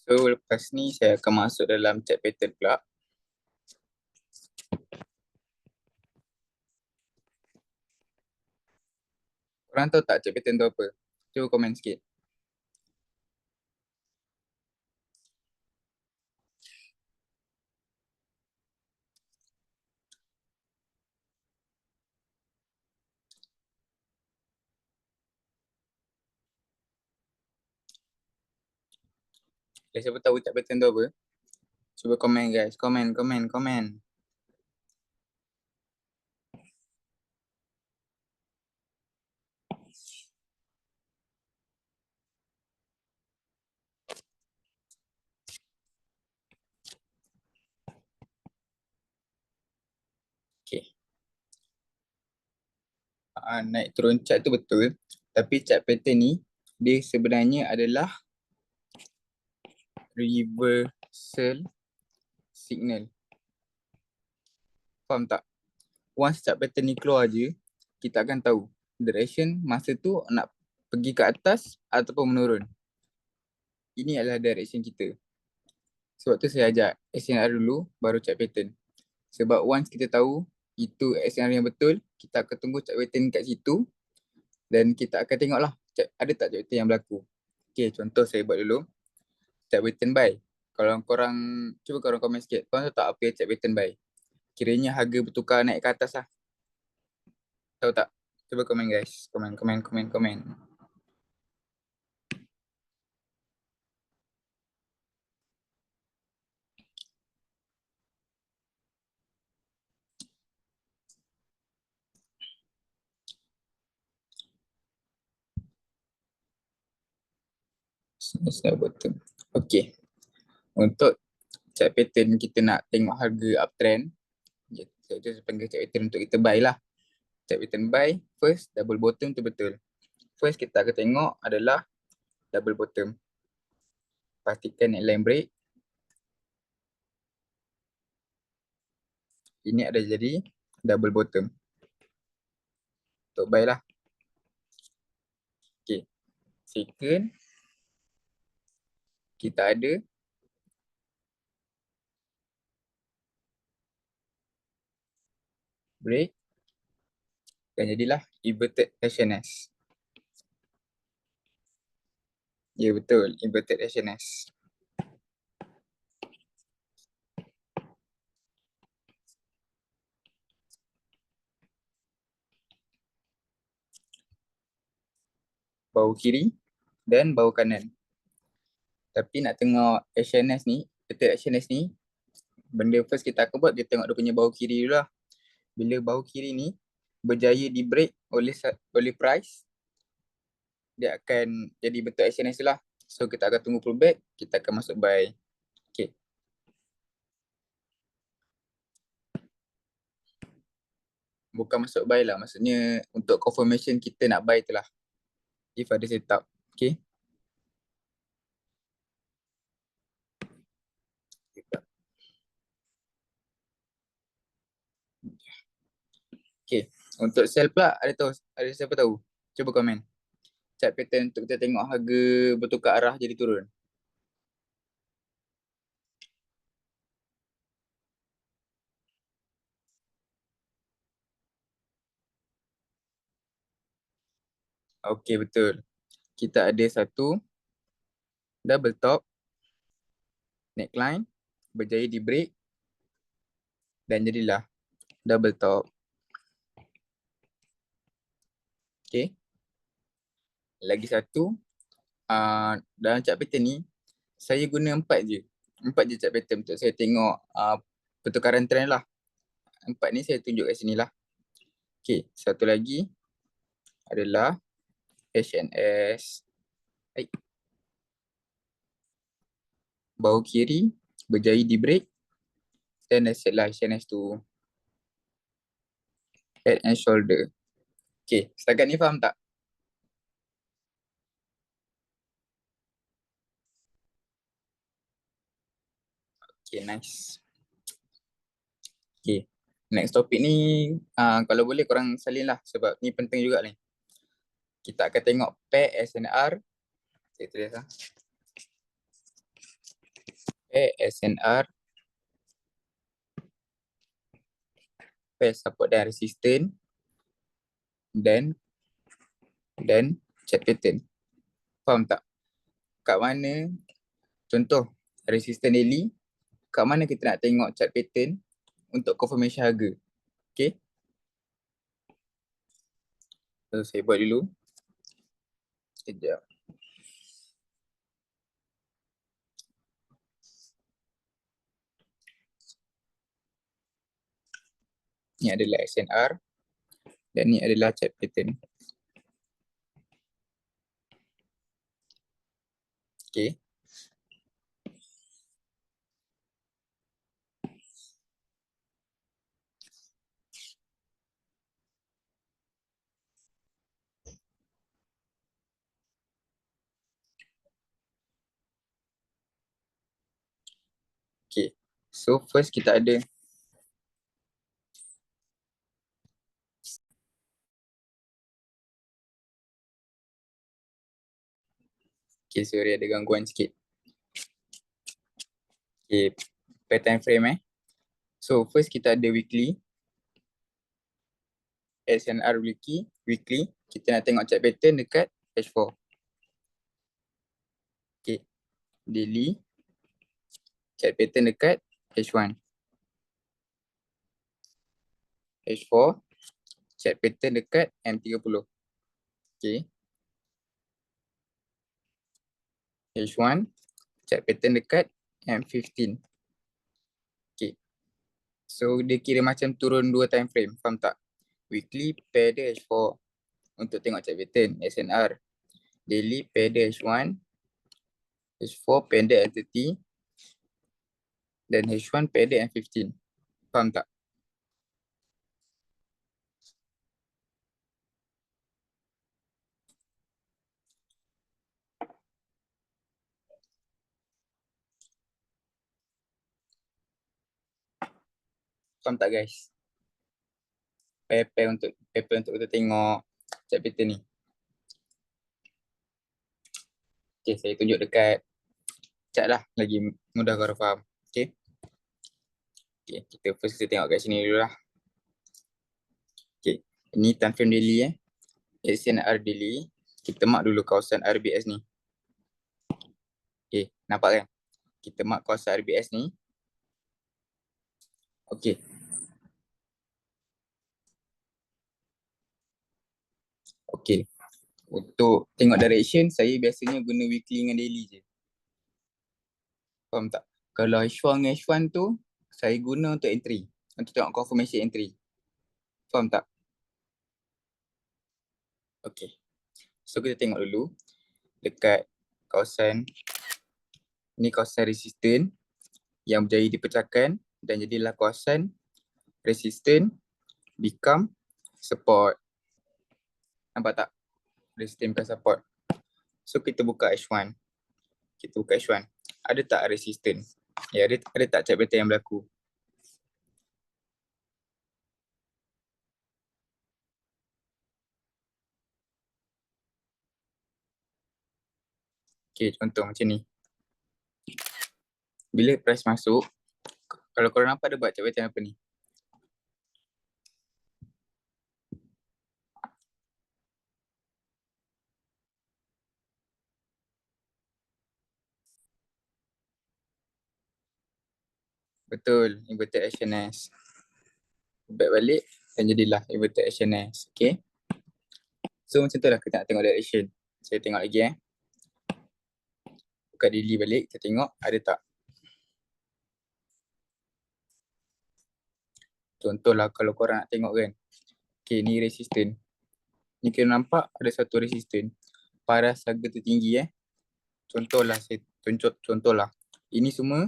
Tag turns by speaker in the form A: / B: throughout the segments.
A: So lepas ni saya akan masuk dalam chat pattern pula. Korang tahu tak chat pattern tu apa? Cuba komen sikit. Siapa tahu chat pattern tu apa? Cuba komen guys. Komen. Okay. Naik turun chat tu betul. Tapi chat pattern ni dia sebenarnya adalah reversal signal. Faham tak? Once chat pattern ni keluar je, kita akan tahu direction masa tu nak pergi ke atas ataupun menurun. Ini adalah direction kita. Sebab tu saya ajak SNR dulu baru chat pattern. Sebab once kita tahu itu SNR yang betul, kita akan tunggu chat pattern kat situ dan kita akan tengoklah ada tak chat pattern yang berlaku. Okay, contoh saya buat dulu. Chat pattern buy. Kalau korang, cuba korang komen sikit. Korang tahu tak apa chat pattern buy? Kiranya harga bertukar naik ke atas lah. Tahu tak? Cuba komen guys. Komen. Snap bottom. Okay. Untuk chat pattern kita nak tengok harga uptrend. Saya panggil chat pattern untuk kita buy lah. Chat pattern buy, first double bottom tu betul. First kita akan tengok adalah double bottom. Pastikan neckline break. Ini ada jadi double bottom. Untuk buy lah. Okay. Second, kita ada break dan jadilah inverted HNS. Ya betul, inverted HNS. Bahu kiri dan bahu kanan. Tapi nak tengok HNS ni, inverted HNS ni, benda first kita akan buat, kita tengok dia punya bahu kiri dulu lah. Bila bahu kiri ni berjaya di break oleh price, dia akan jadi bentuk SNS lah. So kita akan tunggu pullback, kita akan masuk buy. Okay. Bukan masuk buy lah, maksudnya untuk confirmation kita nak buy tu lah. If ada setup. Okay. Okay. Untuk sell pula, ada siapa tahu? Cuba komen. Chat pattern untuk kita tengok harga bertukar arah jadi turun. Okay, betul. Kita ada satu double top, neckline, berjaya di break dan jadilah double top. Okay. Lagi satu, dalam chat pattern ni, saya guna 4 je. 4 je chat pattern untuk saya tengok pertukaran trend lah. 4 ni saya tunjuk kat sini lah. Okay, satu lagi adalah HNS. Bahu kiri berjaya di break dan dah set lah HNS tu. Head and shoulder. Okay, setakat ni faham tak? Okay, nice. Okay, next topik ni kalau boleh korang salin lah sebab ni penting juga ni. Kita akan tengok pair SNR. Saya tulis lah. Pair SNR, pair support dan resistant, dan chart pattern. Faham tak? Kat mana, contoh resistant daily, kat mana kita nak tengok chart pattern untuk confirmation harga. Okay. So, saya buat dulu. Sekejap. Ni adalah SNR dan ni adalah chart pattern. Okay. Okay. So first kita ada sorry ada gangguan sikit. Okay, per time frame So first kita ada weekly. SNR weekly. Kita nak tengok chart pattern dekat H4. Okay, daily. Chart pattern dekat H1. H4. Chart pattern dekat M30. Okay. H1. Chart pattern dekat M15. Okay. So dia kira macam turun 2 time frame. Faham tak? Weekly pair dia H4 untuk tengok chart pattern SNR. Daily pair dia H1. H4 pair dia M30. Dan H1 pair dia M15. Faham tak? Faham tak guys? Pair untuk kita tengok chart pattern ni. Okay, saya tunjuk dekat chat lah, lagi mudah korang faham. Okay. Okay, kita first kita tengok kat sini dulu lah. Okay, ni time frame daily SNR daily. Kita mark dulu kawasan RBS ni. Okay, nampak kan? Kita mark kawasan RBS ni. Okay. Okay. Untuk tengok direction, saya biasanya guna weekly dengan daily je. Faham tak? Kalau H1 dengan H1 tu, saya guna untuk entry. Untuk tengok confirmation entry. Faham tak? Okay. So kita tengok dulu. Dekat kawasan, ni kawasan resistant yang berjaya dipecahkan dan jadilah kawasan resistant become support. Nampak tak? Resistant become support. So kita buka H1. Ada tak resistant? Ya, ada tak chart pattern yang berlaku? Okay, contoh macam ni. Bila price masuk, kalau korang nampak dia buat chart pattern apa ni? Betul, inverted HNS. Back balik dan jadilah inverted HNS. Okay. So macam tu lah kita nak tengok direction. Saya tengok lagi Buka daily balik, kita tengok ada tak. Contohlah kalau korang nak tengok kan. Okay, ni resistant. Ni kira nampak ada satu resistant. Paras harga tertinggi Contohlah saya contohlah. Ini semua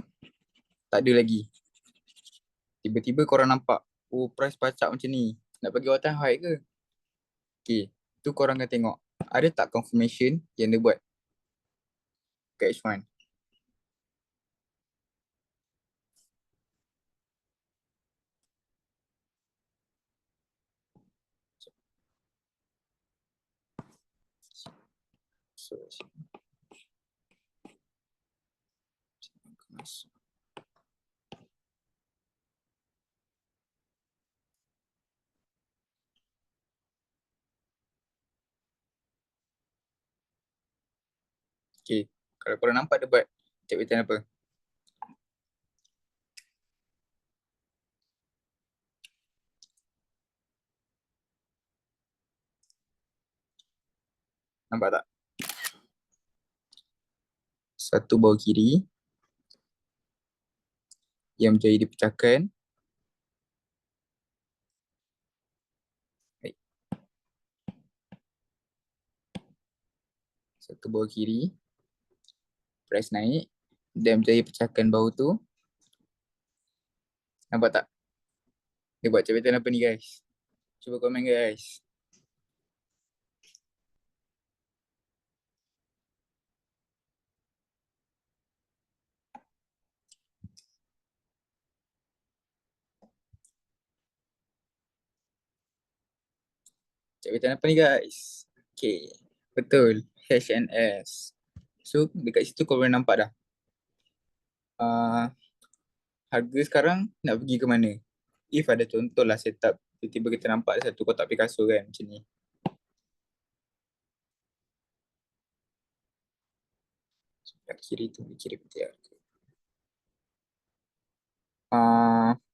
A: tak ada lagi. Tiba-tiba korang nampak, oh price pacak macam ni. Nak bagi all time high ke? Okay, tu korang akan tengok. Ada tak confirmation yang dia buat kat H1? Masuk sini. Masuk. Okay. Kalau korang nampak dia buat chat pattern apa? Nampak tak? Satu bawah kiri yang berjaya dipecahkan. Baik. Satu bawah kiri. Press naik. Dan berjaya pecahkan bawah tu. Nampak tak? Dia buat chat pattern apa ni guys? Cuba komen guys. Chat pattern apa ni guys? Okay. Betul. HNS. So dekat situ korang boleh nampak dah. Harga sekarang nak pergi ke mana? If ada contoh lah setup, tiba-tiba kita nampak satu kotak Picasso kan macam ni. Sebelah kiri tu, kiri putih.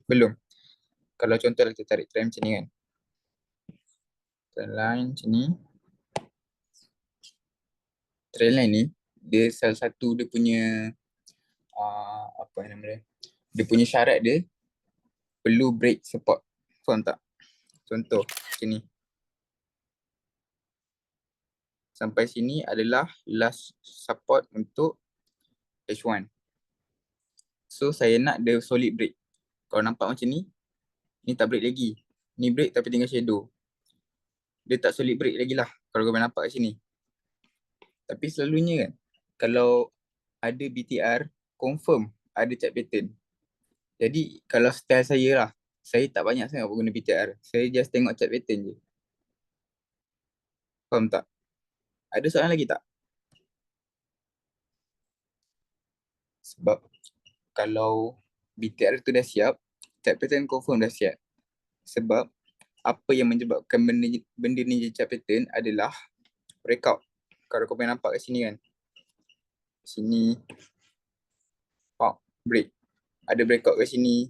A: Belum. Kalau contoh lah kita tarik trend macam ni kan. Trend line macam ni. Trend line ni, dia salah satu dia punya apa nama dia? Dia punya syarat dia perlu break support. Faham tak? Contoh macam ni. Sampai sini adalah last support untuk H1. So saya nak dia solid break. Kalau nampak macam ni tak break lagi. Ni break tapi tinggal shadow. Dia tak solid break lagi lah kalau kau nampak kat sini. Tapi selalunya kan, kalau ada BTR, confirm ada chart pattern. Jadi kalau style saya lah, saya tak banyak sangat guna BTR. Saya just tengok chart pattern je. Faham tak? Ada soalan lagi tak? Sebab kalau BTR tu dah siap, chart pattern confirm dah siap. Sebab apa yang menyebabkan benda ni jadi chart pattern adalah breakout. Kalau kau boleh nampak kat sini kan. Sini break. Ada breakout kat sini.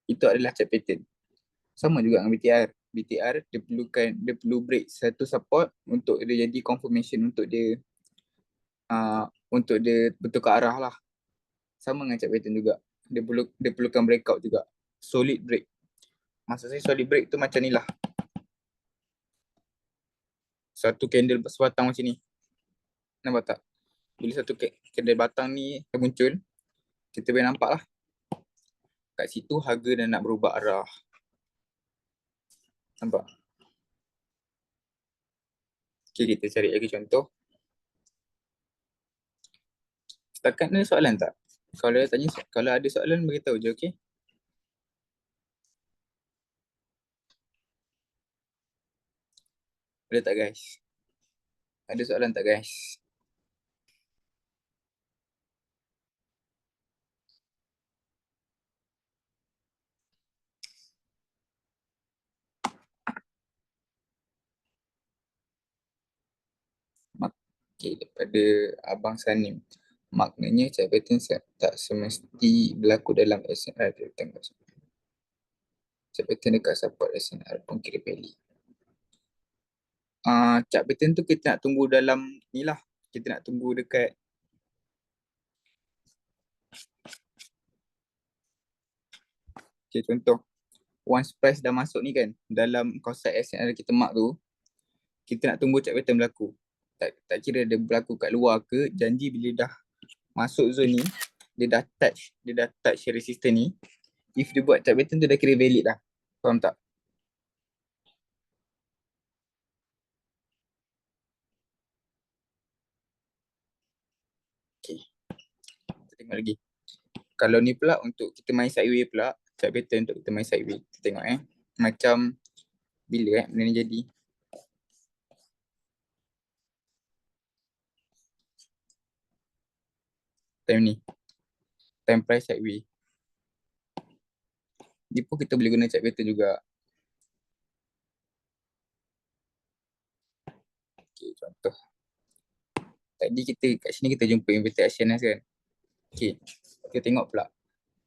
A: Itu adalah chart pattern. Sama juga dengan BTR. BTR dia perlu break satu support untuk dia jadi confirmation untuk dia betul ke arah lah. Sama dengan chart pattern juga. Dia perlukan breakout juga. Solid break. Maksud saya solid break tu macam ni lah. Satu candle sebatang macam ni. Nampak tak? Bila satu candle batang ni muncul, kita boleh nampak lah. Kat situ harga dah nak berubah arah. Nampak? Okay, kita cari lagi contoh. Setakat ni soalan tak? Kalau ada soalan beritahu je, okay? Boleh tak guys? Ada soalan tak guys? Okay, daripada Abang Sanim. Maknanya chart pattern tak semesti berlaku dalam SNR. Tengok chart pattern dekat support SNR pun kira valid. Chart pattern tu kita nak tunggu dalam ni lah. Kita nak tunggu dekat okay, contoh. Once price dah masuk ni kan, dalam kawasan SNR kita mark tu, kita nak tunggu chart pattern berlaku. Tak kira dia berlaku kat luar ke, janji bila dah masuk zone ni, dia dah touch resistance ni, if dia buat chart pattern tu dah kira valid dah. Faham tak? Okay. Kita tengok lagi. Kalau ni pula untuk kita main sideway pula, chart pattern untuk kita main sideway. Kita tengok macam bila benda ni jadi. Time ni. Time price sideways. Ni pun kita boleh guna chart pattern juga. Okay, contoh. Tadi kita kat sini kita jumpa inverted HNS kan. Okay, kita tengok pula.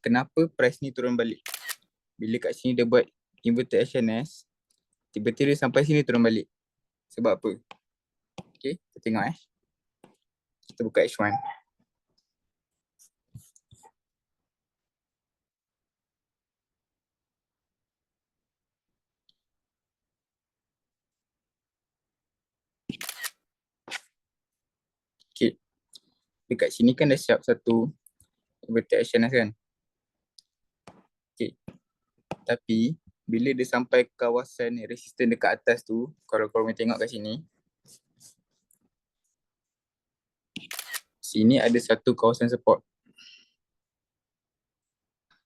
A: Kenapa price ni turun balik? Bila kat sini dia buat inverted HNS, tiba-tiba sampai sini turun balik. Sebab apa? Okay, kita tengok Kita buka H1. Okay, dekat sini kan dah siap satu inverted HNS kan. Okay, tapi bila dia sampai kawasan resisten dekat atas tu, kalau korang tengok kat sini, sini ada satu kawasan support.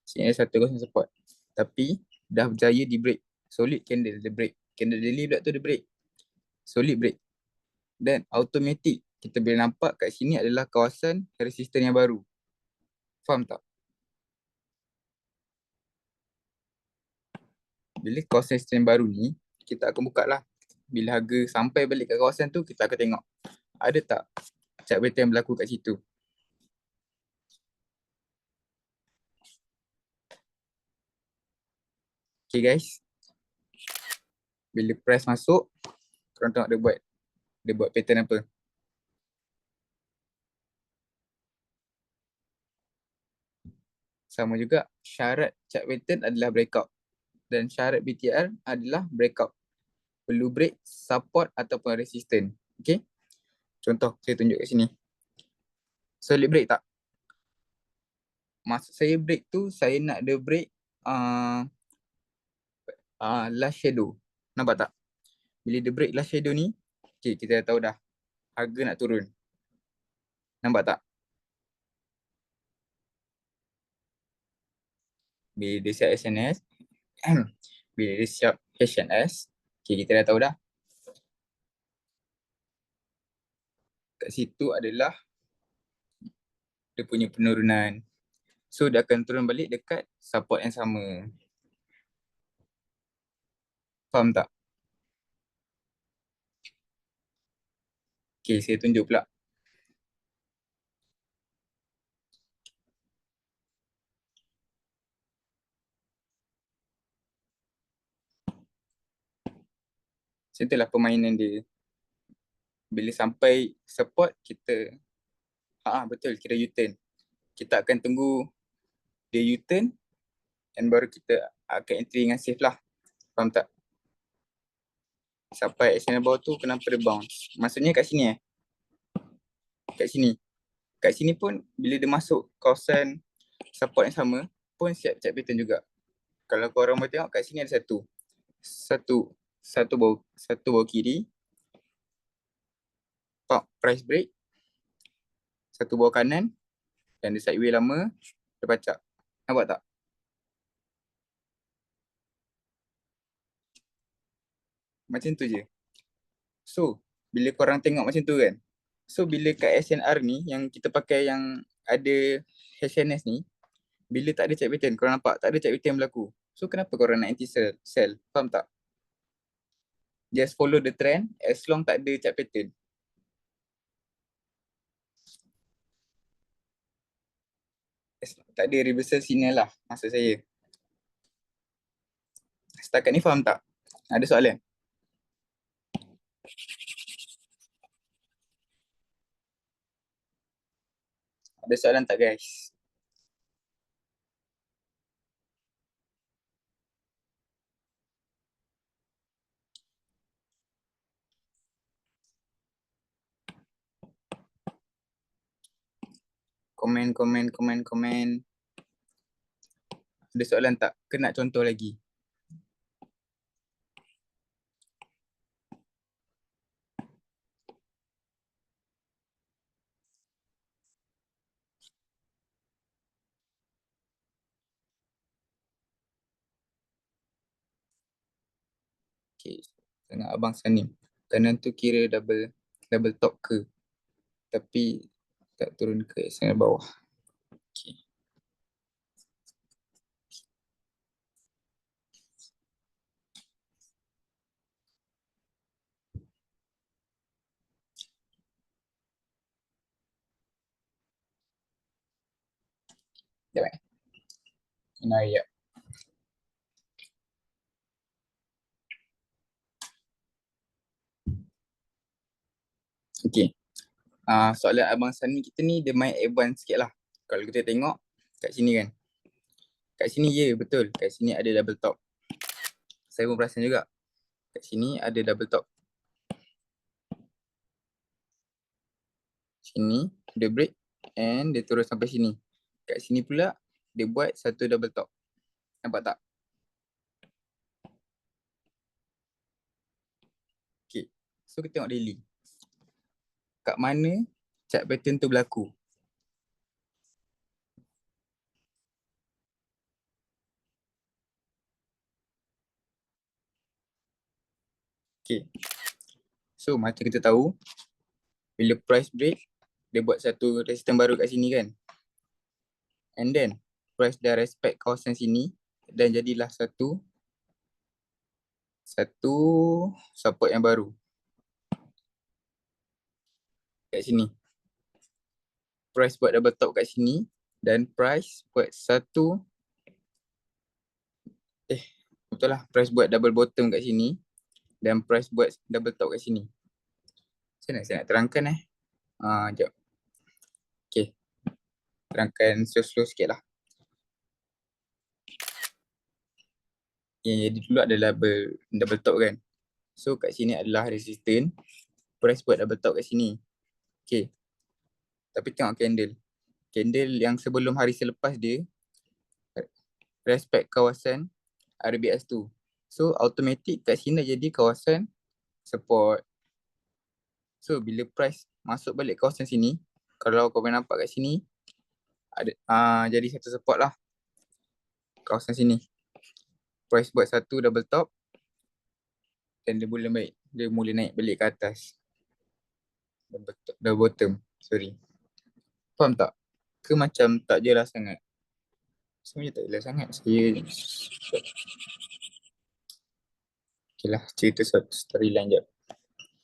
A: Sini ada satu kawasan support. Tapi dah berjaya di break. Solid candle dia break. Candle daily pula tu dia break. Solid break. Dan automatic kita boleh nampak kat sini adalah kawasan resisten yang baru. Faham tak? Bila kawasan resisten baru ni, kita akan buka lah. Bila harga sampai balik ke kawasan tu, kita akan tengok ada tak chart pattern yang berlaku kat situ. Okay guys, bila price masuk, korang tengok dia buat pattern apa. Sama juga, syarat chart pattern adalah breakout. Dan syarat BTR adalah breakout. Perlu break, support ataupun resistance. Okay? Contoh, saya tunjuk kat sini. Solid break tak? Maksud saya break tu, saya nak dia break last shadow. Nampak tak? Bila dia break last shadow ni, okay, kita dah tahu dah harga nak turun. Nampak tak? Bila dia siap SNS, bila dia siap HNS, okay, kita dah tahu dah. Kat situ adalah dia punya penurunan. So, dia akan turun balik dekat support yang sama. Faham tak? Okay, saya tunjuk pula. Itulah permainan dia. Bila sampai support, kita betul, kira U-turn. Kita akan tunggu dia U-turn dan baru kita akan entry dengan safe lah. Faham tak? Sampai action bawah tu kenapa dia bounce? Maksudnya kat sini Kat sini. Kat sini pun bila dia masuk kawasan support yang sama pun siap chart pattern juga. Kalau korang boleh tengok kat sini ada satu bawah kiri. Price break. Satu bawah kanan dan dia sideways lama, dia pacak. Nampak tak? Macam tu je. So, bila korang tengok macam tu kan, so bila kat SNR ni, yang kita pakai yang ada HNS ni, bila tak ada chart pattern, korang nampak tak ada chart pattern berlaku. So, kenapa korang nak anti-sell? Faham tak? Just follow the trend as long tak ada chart pattern. Tak ada reversal signal lah, maksud saya. Setakat ni faham tak? Ada soalan? Ada soalan tak guys? Komen. Ada soalan tak? Kena contoh lagi. Okay. Tengok Abang Sanim. Kanan tu kira double top ke? Tapi tak turun ke sana bawah. Sekejap Inayat. Okay. Soalan Abang Sani kita ni dia main advance sikit lah. Kalau kita tengok kat sini kan. Kat sini betul. Kat sini ada double top. Saya pun perasan juga. Kat sini ada double top. Sini dia break and dia turun sampai sini. Kat sini pula dia buat satu double top. Nampak tak? Okay. So kita tengok daily. Kat mana chart pattern tu berlaku? Okay. So macam kita tahu, bila price break, dia buat satu resistance baru kat sini kan. And then, price dah respect kawasan sini dan jadilah satu support yang baru. Kat sini. Price buat double top kat sini dan price buat betul lah, price buat double bottom kat sini dan price buat double top kat sini. Saya nak terangkan sekejap. Okay. Terangkan slow-slow sikit lah. Yang jadi dulu ada double top kan. So kat sini adalah resistance. Price buat double top kat sini. Okay. Tapi tengok candle. Candle yang sebelum hari selepas dia respect kawasan RBS tu. So automatic kat sini jadi kawasan support. So bila price masuk balik kawasan sini, kalau kau boleh nampak kat sini ada jadi satu support lah. Kawasan sini. Price buat satu double top dan dia mula naik balik ke atas. Double bottom. Sorry. Faham tak? Ke macam tak jelas sangat? Sebenarnya tak jelas sangat. Okay lah, cerita satu storyline je.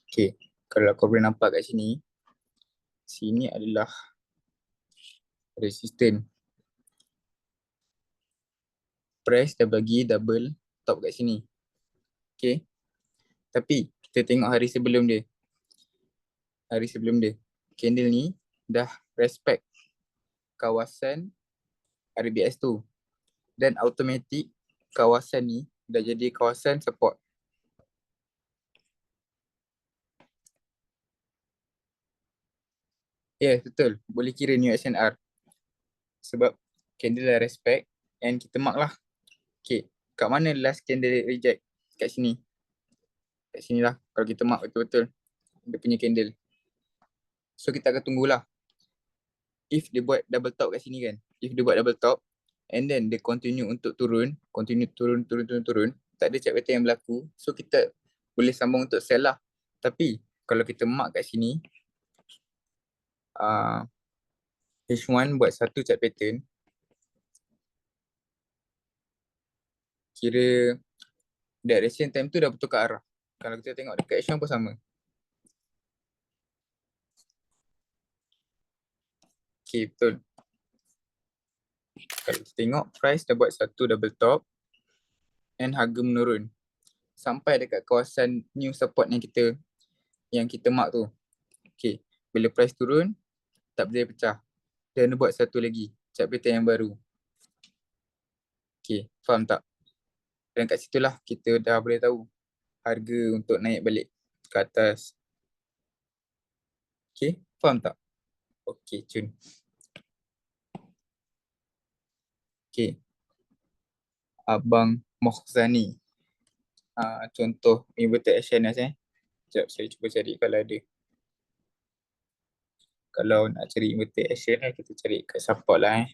A: Okay, kalau kau boleh nampak kat sini, sini adalah resistance. Price dah bagi double top kat sini. Okay, tapi kita tengok hari sebelum dia. Candle ni dah respect kawasan RBS tu. Dan automatic kawasan ni dah jadi kawasan support. Yes, betul. Boleh kira new SNR. Sebab candle dah respect and kita mark lah. Okay, kat mana last candle reject? Kat sini. Kat sini lah. Kalau kita mark betul-betul dia punya candle. So kita akan tunggulah. If dia buat double top kat sini kan. If dia buat double top and then dia continue untuk turun. Tak ada chart pattern yang berlaku. So kita boleh sambung untuk sell lah. Tapi kalau kita mark kat sini, H1 buat satu chart pattern, kira direction time tu dah bertukar arah. Kalau kita tengok dekat H1 pun sama. Okay, betul. Kalau kita tengok price dah buat satu double top and harga menurun sampai dekat kawasan new support yang kita mark tu. Okay, bila price turun tak berjaya pecah dan buat satu lagi chart pattern yang baru. Okay, faham tak? Dan kat situlah kita dah boleh tahu harga untuk naik balik ke atas. Okay, faham tak? Okay, cun. Okay, Abang Mohzani. Contoh inverted SNS Sekejap saya cuba cari kalau ada. Kalau nak cari inverted action kita cari kat support lah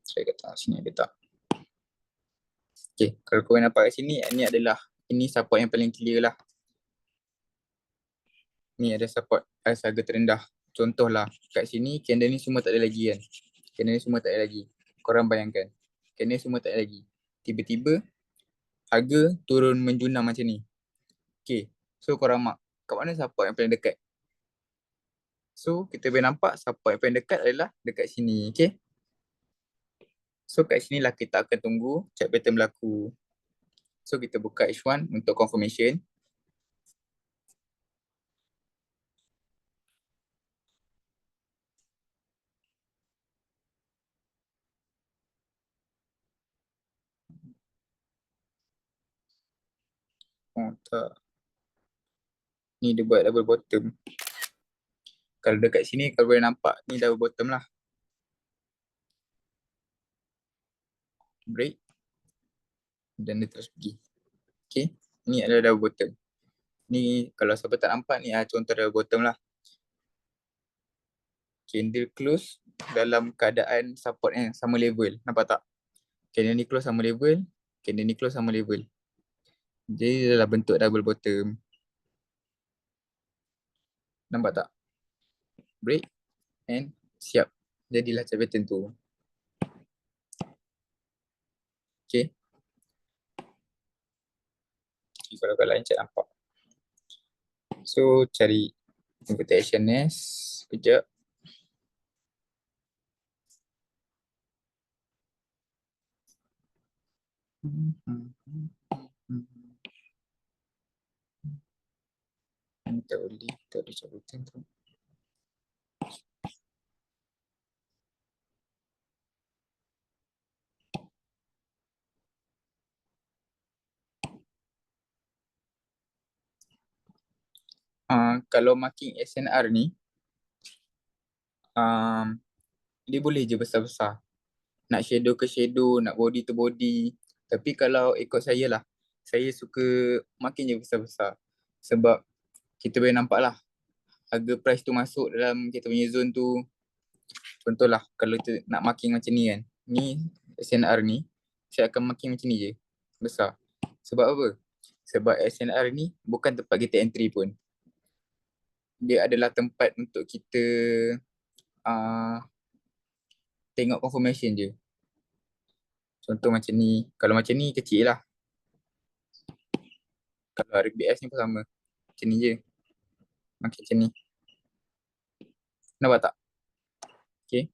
A: Saya kata sini ada tak. Okay, kalau korang nampak kat sini, ini support yang paling clear lah. Ni ada support harga terendah. Contohlah, kat sini candle ni semua tak ada lagi kan. Candle ni semua tak ada lagi. Korang bayangkan, candle ni semua tak ada lagi. Tiba-tiba, harga turun menjunam macam ni. Okay, so korang mark, kat mana support yang paling dekat? So kita boleh nampak support yang paling dekat adalah dekat sini. Okay. So kat sini lah kita akan tunggu chart pattern berlaku. So kita buka H1 untuk confirmation. Oh tak. Ni dia buat double bottom. Kalau dekat sini kalau boleh nampak ni double bottom lah. Break. Dan dia terus pergi. Okay. Ni adalah double bottom. Ni kalau siapa tak nampak ni contoh double bottom lah. Candle close dalam keadaan support yang sama level. Nampak tak? Candle ni close sama level. Candle ni close sama level. Jadi adalah bentuk double bottom. Nampak tak? Break and siap. Jadilah chart pattern tu. Okay. Kalau kat lain chat nampak. So cari invitation nest. Sekejap. Tak boleh chat pattern tu. Kalau marking SNR ni, dia boleh je besar-besar. Nak shadow ke shadow, nak body to body. Tapi kalau ikut saya lah, saya suka makin je besar-besar. Sebab kita boleh nampak lah harga price tu masuk dalam kita punya zone tu. Contohlah kalau kita nak marking macam ni kan. Ni SNR ni, saya akan marking macam ni je. Besar. Sebab apa? Sebab SNR ni bukan tempat kita entry pun. Dia adalah tempat untuk kita tengok confirmation je. Contoh macam ni. Kalau macam ni kecil lah. Kalau RBS ni pun sama. Macam ni je. Macam ni. Nampak tak? Okay.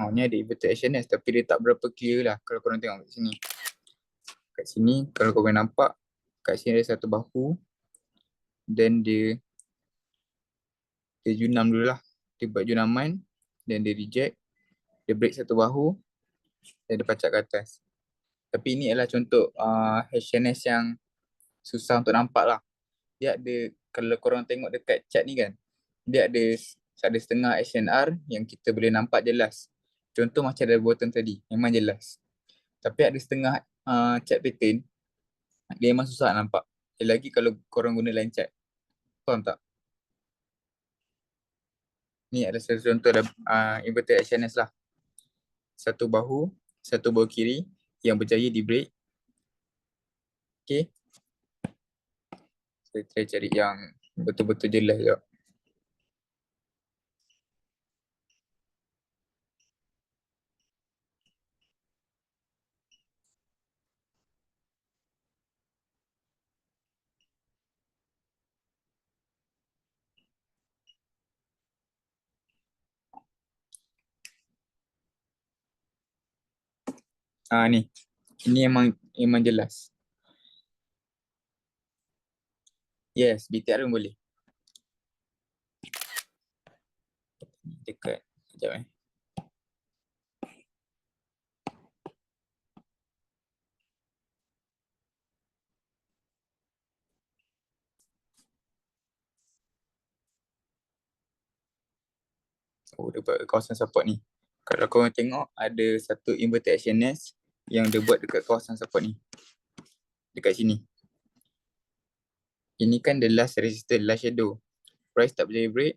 A: Ni ada inverted HNS tapi dia tak berapa clear lah kalau korang tengok kat sini. Kat sini kalau korang nampak, kat sini ada satu bahu. Then dia junam dulu lah. Dia buat junaman. Then dia reject. Dia break satu bahu. Dan dia pacak ke atas. Tapi ini adalah contoh HNS yang susah untuk nampak lah. Dia ada, kalau korang tengok dekat chart ni kan, dia ada setengah SNR yang kita boleh nampak jelas. Contoh macam ada bottom tadi, memang jelas. Tapi ada setengah chart pattern, dia memang susah nampak. Lagi kalau korang guna line chart. Faham tak? Ni ada satu contoh inverted HNS lah. Satu bahu kiri yang berjaya di break. Okay. Saya try cari yang betul-betul jelas je. Ni. Ini memang jelas. Yes, BTR pun boleh. Dekat. Sekejap dia buat kawasan support ni. Kalau korang tengok ada satu inverted HNS yang dia buat dekat kawasan support ni. Dekat sini. Ini kan the last resistance, last shadow. Price tak berjaya break.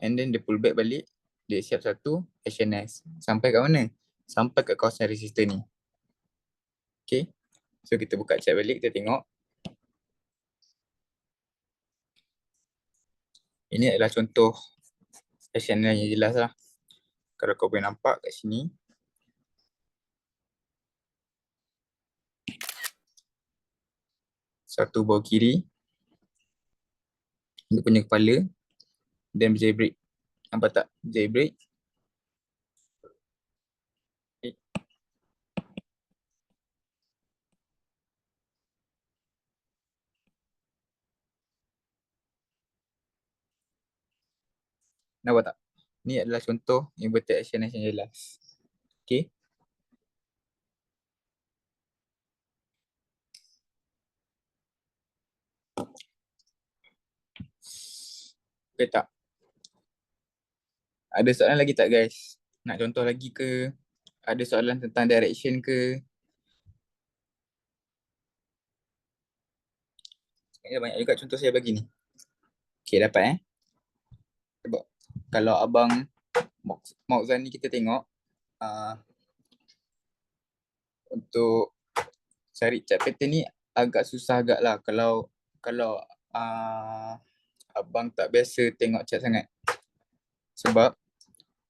A: And then dia pull back balik. Dia siap satu HNS. Sampai kat mana? Sampai kat kawasan resistance ni. Okay. So kita buka chat balik, kita tengok. Ini adalah contoh SNL yang jelas lah. Kalau kau boleh nampak kat sini, satu bawah kiri, dia punya kepala, dan jailbreak. Nampak tak? Jailbreak. Nampak tak? Ni adalah contoh inverted SNS yang jelas. Okay. Okay tak? Ada soalan lagi tak guys? Nak contoh lagi ke? Ada soalan tentang direction ke? Sebenarnya banyak juga contoh saya bagi ni. Okay, dapat Sebab kalau abang Mauzan ni kita tengok untuk cari chart pattern ni agak susah agak lah kalau abang tak biasa tengok chart sangat. Sebab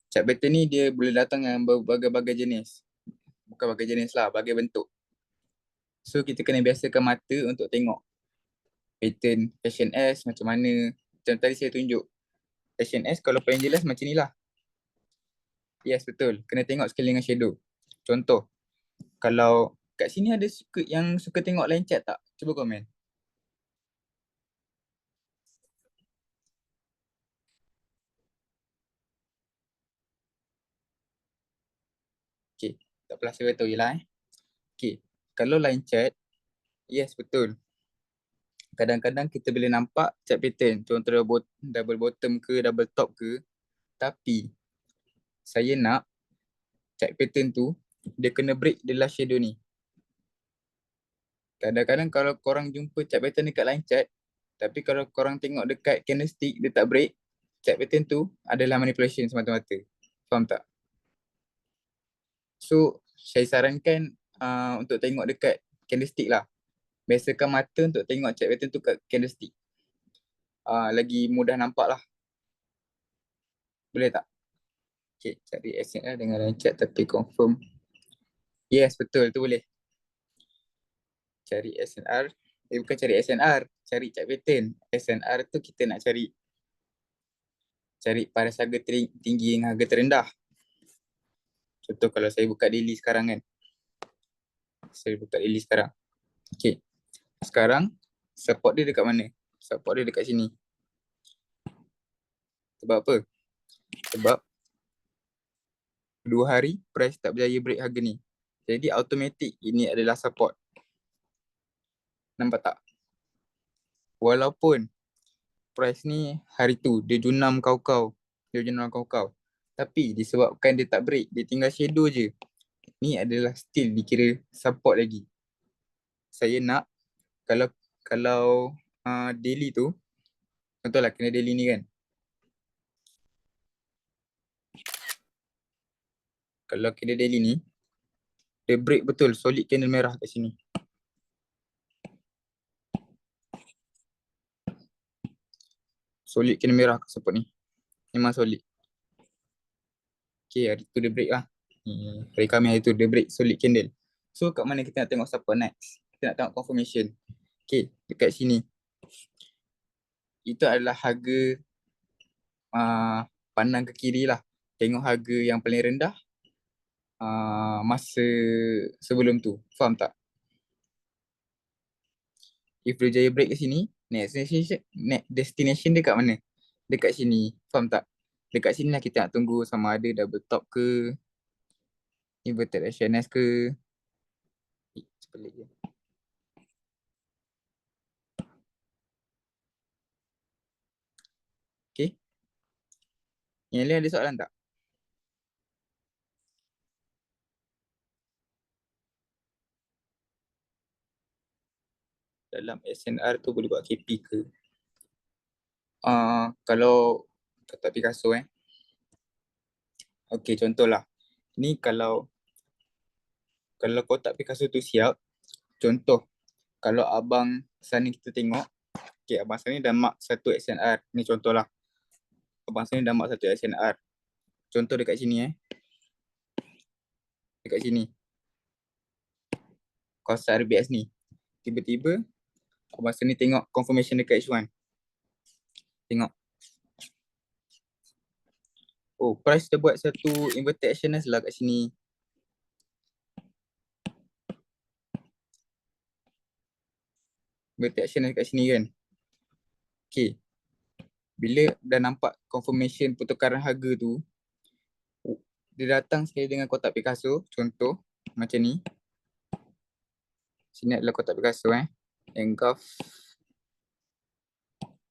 A: chart pattern ni dia boleh datang dengan berbagai-bagai jenis. Bukan bagai jenis lah, bagai bentuk. So kita kena biasakan mata untuk tengok pattern HNS macam mana. Macam tadi saya tunjuk. HNS kalau paling jelas macam ni lah. Yes, betul. Kena tengok sekali dengan shadow. Contoh, kalau kat sini ada yang suka tengok line chart tak? Cuba komen. Okay, tak apalah saya beritahu je lah Okay, kalau line chart, yes betul. Kadang-kadang kita boleh nampak chart pattern. Contoh double bottom ke, double top ke. Tapi, saya nak chart pattern tu, dia kena break the last shadow ni. Kadang-kadang kalau korang jumpa chart pattern dekat line chart, tapi kalau korang tengok dekat candlestick, dia tak break, chart pattern tu adalah manipulation semata-mata. Faham tak? So, saya sarankan untuk tengok dekat candlestick lah. Biasakan mata untuk tengok chart pattern tu kat candlestick. Lagi mudah nampak lah. Boleh tak? Okay, cari SNR dengan line chart tapi confirm. Yes, betul. Tu boleh. Cari SNR. Bukan cari SNR. Cari chart pattern. SNR tu kita nak cari paras harga tinggi dengan harga terendah. Contoh kalau saya buka daily sekarang kan. Saya buka daily sekarang. Okay. Sekarang, support dia dekat mana? Support dia dekat sini. Sebab apa? Sebab 2 hari price tak berjaya break harga ni. Jadi automatic ini adalah support. Nampak tak? Walaupun price ni hari tu dia junam kau-kau. Tapi disebabkan dia tak break, dia tinggal shadow je. Ni adalah still dikira support lagi. Saya nak kalau daily tu, contohlah kena daily ni kan. Kalau kena daily ni, dia break betul solid candle merah kat sini. Solid candle merah kat support ni. Memang solid. Okay, hari tu dia break lah. Hari Khamis hari tu dia break solid candle. So kat mana kita nak tengok support next? Kita nak tengok confirmation. Okay, dekat sini. Itu adalah harga pandang ke kiri lah. Tengok harga yang paling rendah masa sebelum tu. Faham tak? If dia jaya break ke sini, next destination dia kat mana? Dekat sini. Faham tak? Dekat sini lah kita nak tunggu sama ada double top ke, inverted HNS ke. Sepelik je. Okay. Yang lain ada soalan tak? Dalam SNR tu boleh buat KP ke? Kalau kotak Picasso Okay, contohlah. Ni kalau kotak Picasso tu siap, Contoh, kalau abang sana kita tengok, okay, abang sana dah mark satu SNR. Ni contoh lah. Abang sana dah mark satu SNR. Contoh dekat sini dekat sini. Kawasan RBS ni. Tiba-tiba, abang sana tengok confirmation dekat H1. Tengok. Oh, price dah buat satu inverted actioners lah kat sini. Inverted actioners kat sini kan. Okay. Bila dah nampak confirmation pertukaran harga tu, dia datang sekali dengan kotak Picasso. Contoh, macam ni. Sini adalah kotak Picasso Engulf.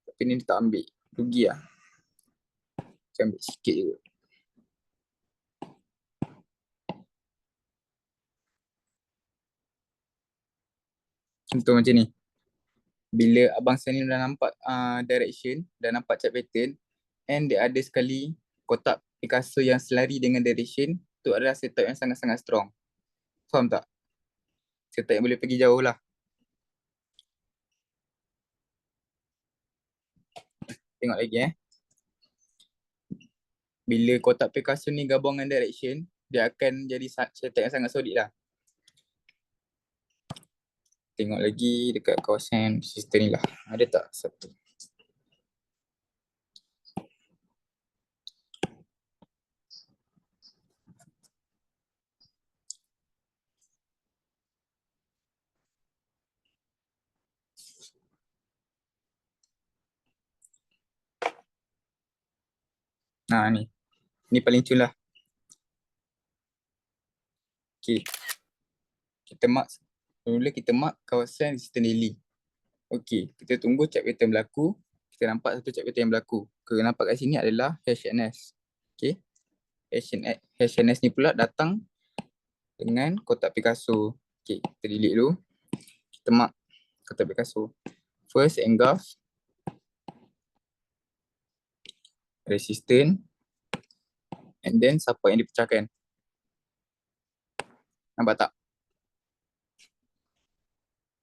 A: Tapi ni dia tak ambil. Rugi lah. Saya ambil sikit je. Contoh macam ni. Bila abang sini dah nampak direction, dah nampak chart pattern, and dia ada sekali kotak Picasso yang selari dengan direction, tu adalah setup yang sangat-sangat strong. Faham tak? Setup yang boleh pergi jauh lah. Tengok lagi Bila kotak Picasso ni gabung dengan direction, dia akan jadi setup yang sangat solid lah. Tengok lagi dekat kawasan sistem ni lah. Ada tak satu? Nah ni. Ni paling cun lah. Okay. Mula kita mark kawasan resistance daily. Okay. Kita tunggu chart pattern berlaku. Kita nampak satu chart pattern yang berlaku. Kita nampak kat sini adalah HNS. Okay. HNS ni pula datang dengan kotak Picasso. Okay. Kita delete dulu. Kita mark kotak Picasso. First engulf. Resistance. And then support yang dipecahkan. Nampak tak?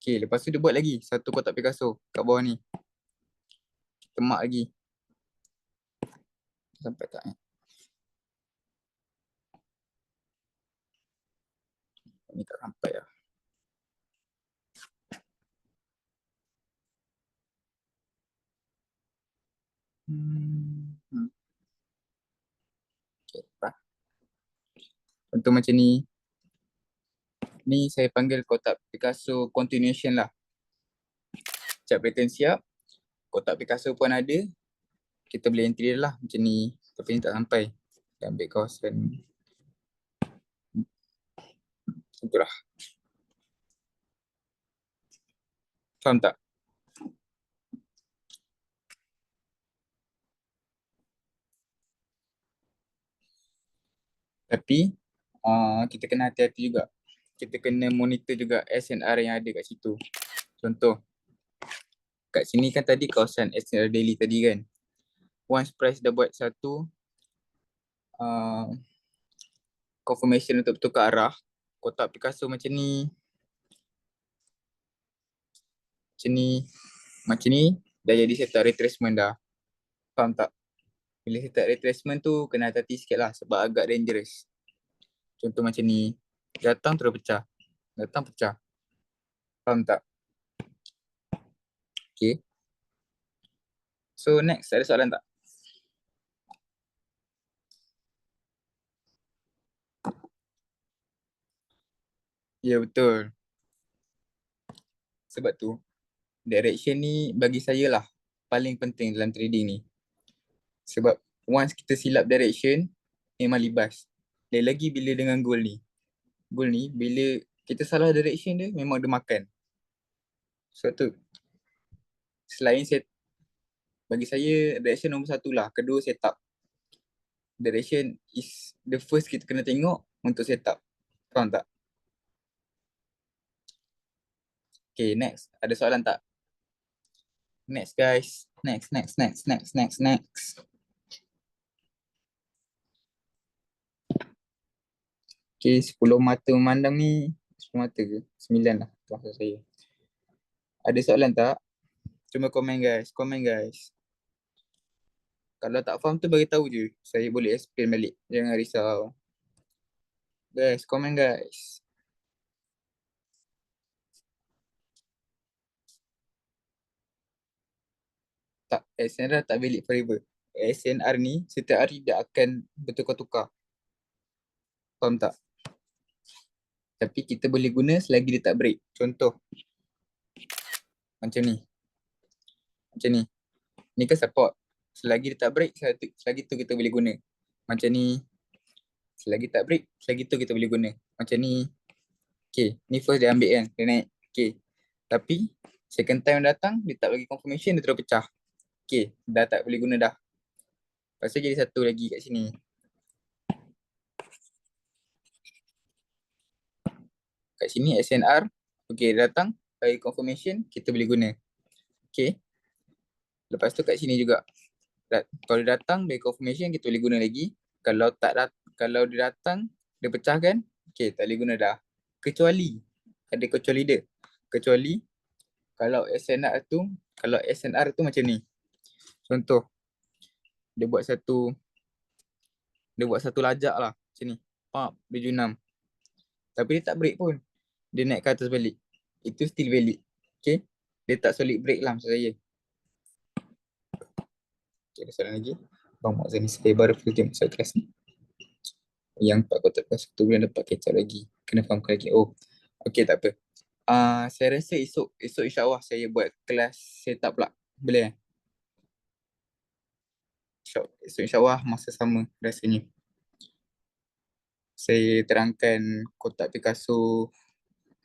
A: Okay, lepas tu dia buat lagi satu kotak Picasso kat bawah ni. Kita mark lagi. Sampai tak Ni tak sampai lah. Okay, apa? Contoh macam ni. Ni saya panggil kotak Picasso continuation lah. Chart pattern siap. Kotak Picasso pun ada. Kita boleh entry dia lah macam ni. Tapi ni tak sampai. Kita ambil kawasan. Itulah. Faham tak? Tapi kita kena hati-hati juga. Kita kena monitor juga SNR yang ada kat situ. Contoh. Kat sini kan tadi kawasan SNR daily tadi kan. Once price dah buat satu confirmation untuk tukar arah, kotak Picasso macam ni, macam ni, dah jadi setup retracement dah. Faham tak? Bila setup retracement tu kena hati-hati sikit lah sebab agak dangerous. Contoh macam ni, datang terus pecah. Datang pecah. Faham tak? Okay. So next, ada soalan tak? Ya betul. Sebab tu, direction ni bagi saya lah paling penting dalam trading ni. Sebab once kita silap direction, memang libas. Lagi bila dengan gold ni. Gold ni, bila kita salah direction dia, memang dia makan. Sebab tu, selain bagi saya, direction nombor satu lah. Kedua, setup. Direction is the first kita kena tengok untuk setup. Faham tak? Okay, next. Ada soalan tak? Next, guys. Next. Okay, 10 mata memandang ni Mata ke? 9 lah maksud saya. Ada soalan tak? Cuma komen guys, komen guys. Kalau tak faham tu bagi tahu je. Saya boleh explain balik. Jangan risau. Guys, komen guys. Tak, SNR tak valid forever. SNR ni setiap hari dia akan bertukar-tukar. Faham tak? Tapi kita boleh guna selagi dia tak break. Contoh, macam ni. Macam ni. Ni kan support. Selagi dia tak break, selagi tu kita boleh guna. Macam ni. Selagi tak break, selagi tu kita boleh guna. Macam ni. Okay, ni first dia ambil kan. Dia naik. Okay. Tapi, second time datang, dia tak bagi confirmation, dia terus pecah. Okay, dah tak boleh guna dah. Lepas tu jadi satu lagi kat sini. Kat sini SNR. Okay, dia datang, bagi confirmation, kita boleh guna. Okay. Lepas tu kat sini juga. Kalau dia datang, bagi confirmation, kita boleh guna lagi. Kalau dia datang, dia pecahkan, okay, tak boleh guna dah. Kecuali, ada kecuali dia. Kecuali, kalau SNR tu macam ni. Contoh, dia buat satu lajak lah. Macam ni. Pap, dia junam. Tapi dia tak break pun. Dia naik ke atas balik. Itu still valid. Okay. Dia tak solid break lah maksud saya. Okay, ada soalan lagi. Bang Mak Zani, saya baru full game pasal kelas ni. Yang 4 kotak kelas 1 bulan dapat kecap lagi. Kena fahamkan lagi. Oh, okay, tak apa. Saya rasa esok insyaAllah saya buat kelas setup pula. Boleh? Esok insyaAllah masa sama rasanya. Saya terangkan kotak Picasso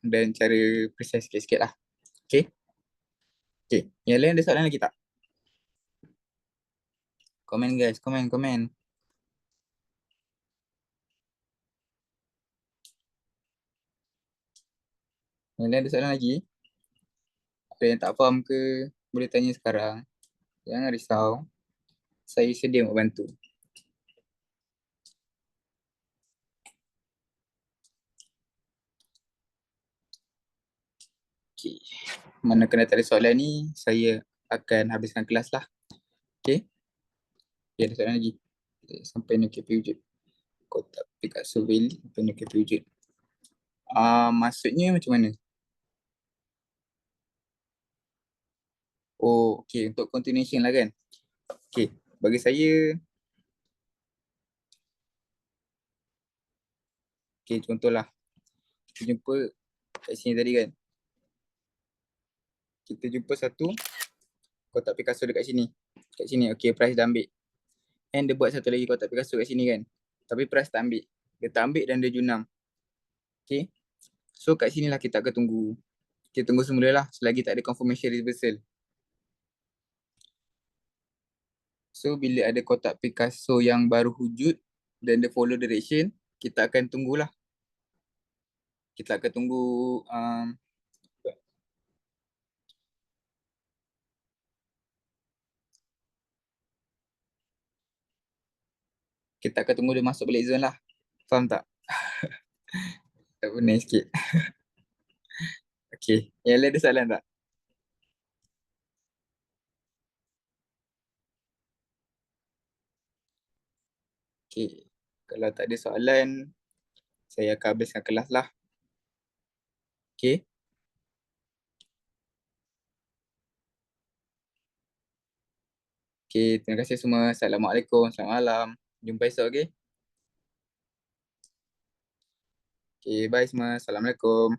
A: dan cara precise sikit-sikit lah. Okay? Okay. Yang lain ada soalan lagi tak? Komen guys, komen. Yang lain ada soalan lagi? Ada yang tak faham ke, boleh tanya sekarang. Jangan risau. Saya sedia membantu. Okay. Mana kena tak ada soalan ni, saya akan habiskan kelas lah. Okay? Okay, ada soalan lagi. Sampai ni KP wujud. Kotak Picasso Valley sampai ni KP wujud. Maksudnya macam mana? Oh, okay. Untuk continuation lah kan? Okay. Bagi saya, okay, contohlah. Kita jumpa kat sini tadi kan? Kita jumpa satu kotak Picasso dekat sini. Kat sini, okay, price dah ambil. And dia buat satu lagi kotak Picasso kat sini kan? Tapi price tak ambil. Dia tak ambil dan dia junam. Okay. So kat sini lah kita akan tunggu. Kita tunggu semula lah selagi tak ada confirmation reversal. So bila ada kotak Picasso yang baru wujud dan dia follow direction, kita akan tunggulah. Kita akan tunggu kita akan tunggu dia masuk balik zone lah. Faham tak? Tak benar sikit. Okay. Yang lain ada soalan tak? Okay. Kalau tak ada soalan, saya akan habiskan kelas lah. Okay. Okay. Terima kasih semua. Assalamualaikum. Selamat malam. Jumpa esok, okay? Okay. Bye semua. Assalamualaikum.